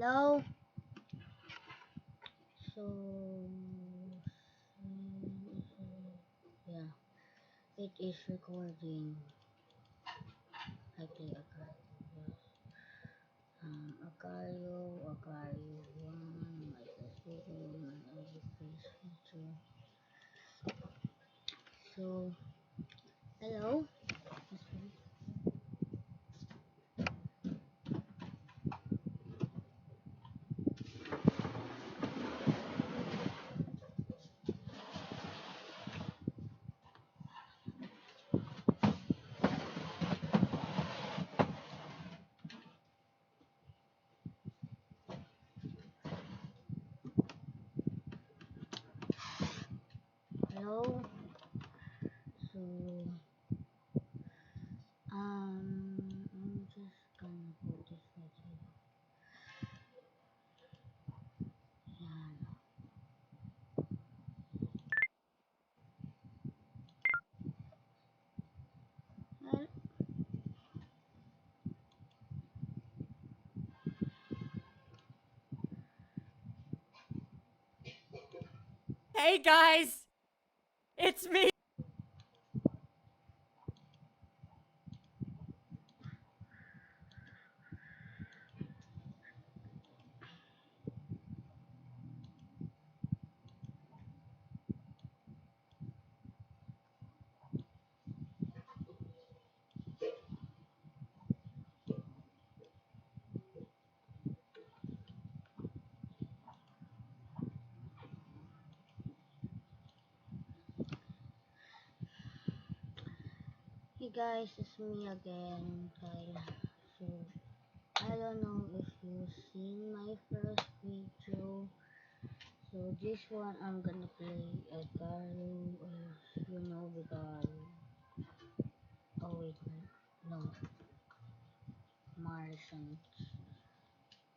Hello? So, yeah, it is recording. I play Acario. Acario 1, my Google, my face feature. So, hello? Hello? So, I'm just gonna put this right here. Yeah. Well, Hey guys, it's me. hey guys, it's me again, Kyle. So, I don't know if you've seen my first video. So this one I'm gonna play Acario, because oh wait, no, Martians,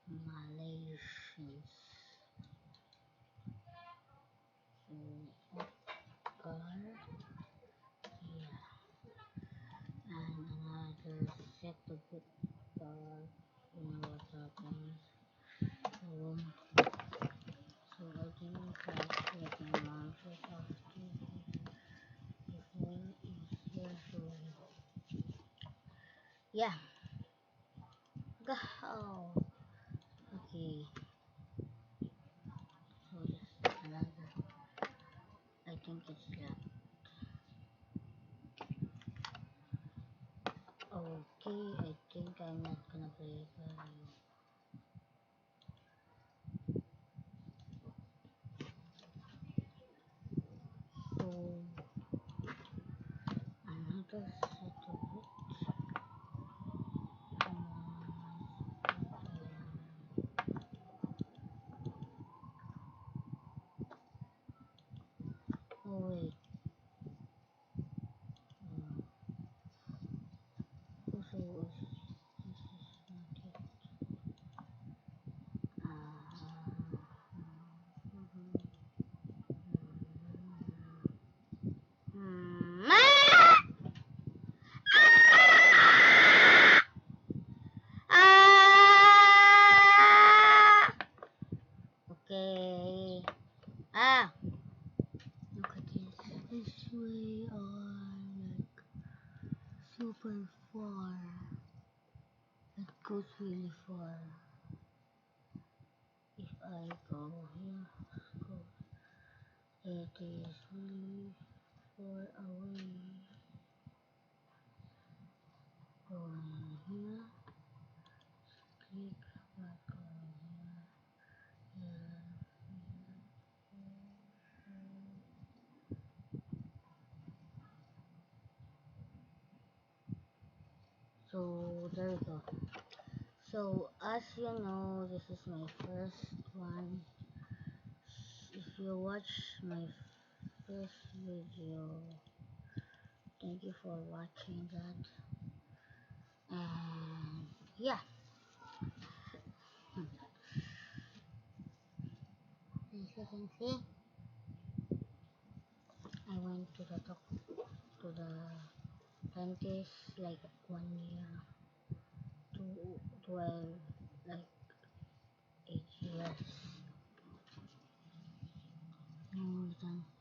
Malaysians. So Acar, yeah, and another set of good car. You know what happens. So, so I think that's what my mom just have to before is here. So yeah, go. Okay, so this another. I think it's that. Okay, I think I'm not gonna play Acario. So another set of it. Oh wait, uh, also this is not it. Ah, ah, okay. Ah, look at this. This way on like super far. It goes really far. If I go here, go. It is really far away. Go in here. Click back on here. Here. So there we go. So as you know, this is my first one. If you watch my first video, thank you for watching that. And yeah, as you can see, I went to the dentist like 1 year to 12, like time.